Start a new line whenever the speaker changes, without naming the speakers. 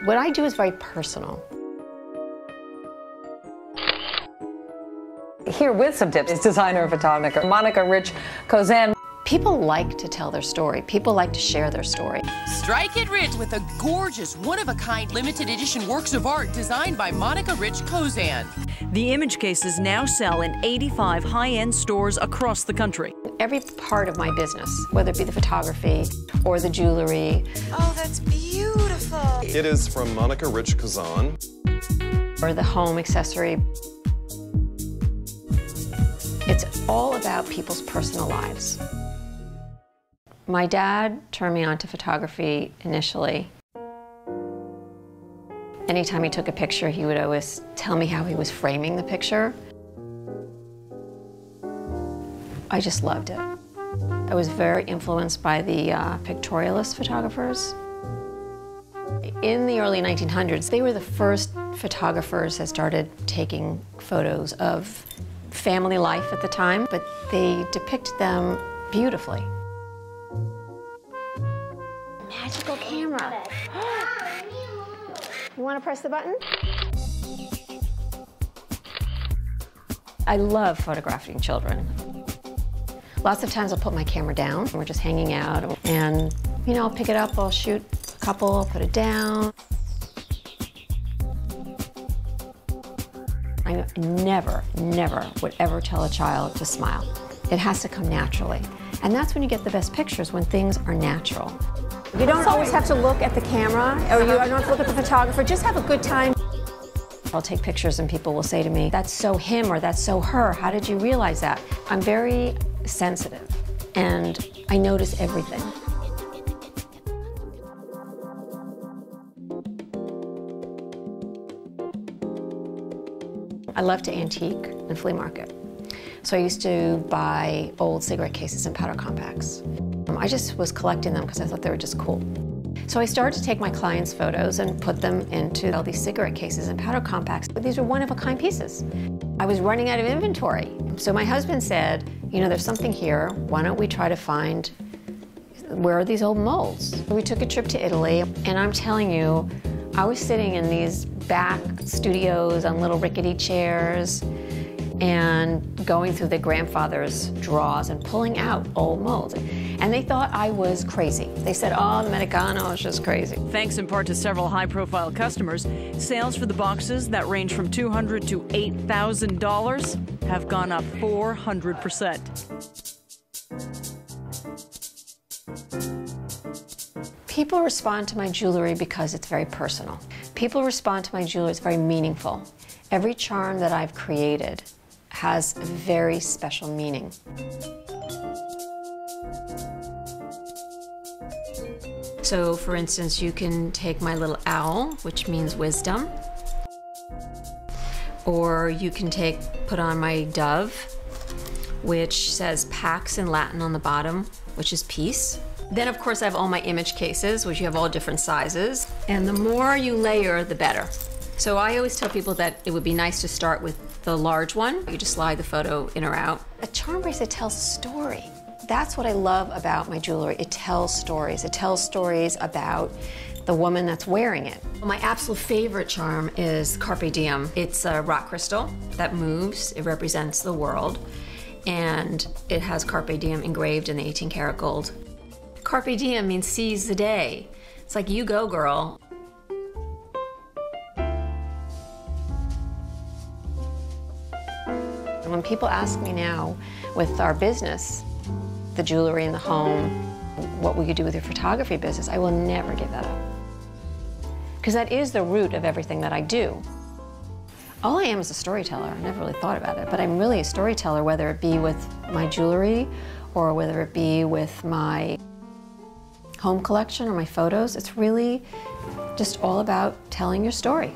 What I do is very personal.
Here with some tips is designer and photographer Rich Kosann.
People like to tell their story. People like to share their story.
Strike it rich with a gorgeous, one-of-a-kind, limited edition works of art designed by Rich Kosann.
The image cases now sell in 85 high-end stores across the country.
Every part of my business, whether it be the photography or the jewelry.
Oh, that's beautiful.
It is from Rich Kosann.
Or the home accessory. It's all about people's personal lives. My dad turned me on to photography initially. Anytime he took a picture, he would always tell me how he was framing the picture. I just loved it. I was very influenced by the pictorialist photographers. In the early 1900s, they were the first photographers that started taking photos of family life at the time, but they depict them beautifully. Magical camera. You want to press the button? I love photographing children. Lots of times I'll put my camera down, we're just hanging out, and I'll pick it up, I'll shoot a couple, I'll put it down. I never would ever tell a child to smile. It has to come naturally. And that's when you get the best pictures, when things are natural. You don't always have to look at the camera, or you don't have to look at the photographer, just have a good time. I'll take pictures and people will say to me, that's so him or that's so her, how did you realize that? I'm very sensitive and I notice everything. I love to antique and flea market. So I used to buy old cigarette cases and powder compacts. I just was collecting them because I thought they were just cool. So I started to take my clients' photos and put them into all these cigarette cases and powder compacts. But these are one-of-a-kind pieces. I was running out of inventory. So my husband said, there's something here. Why don't we try to find where are these old molds? We took a trip to Italy, and I'm telling you, I was sitting in these back studios on little rickety chairs and going through their grandfather's drawers and pulling out old molds. And they thought I was crazy. They said, oh, the Americano is just crazy.
Thanks in part to several high-profile customers, sales for the boxes that range from $200 to $8,000 have gone up 400%.
People respond to my jewelry because it's very personal. People respond to my jewelry, it's very meaningful. Every charm that I've created has a very special meaning. So, for instance, you can take my little owl, which means wisdom, or you can put on my dove, which says Pax in Latin on the bottom, which is peace. Then, of course, I have all my image cases, which you have all different sizes. And the more you layer, the better. So I always tell people that it would be nice to start with the large one. You just slide the photo in or out. A charm bracelet tells a story. That's what I love about my jewelry. It tells stories. It tells stories about the woman that's wearing it. My absolute favorite charm is Carpe Diem. It's a rock crystal that moves. It represents the world. And it has Carpe Diem engraved in the 18-karat gold. Carpe Diem means seize the day. It's like, you go, girl. And when people ask me now, with our business, the jewelry and the home, what will you do with your photography business? I will never give that up. Because that is the root of everything that I do. All I am is a storyteller. I never really thought about it, but I'm really a storyteller, whether it be with my jewelry or whether it be with my home collection or my photos. It's really just all about telling your story.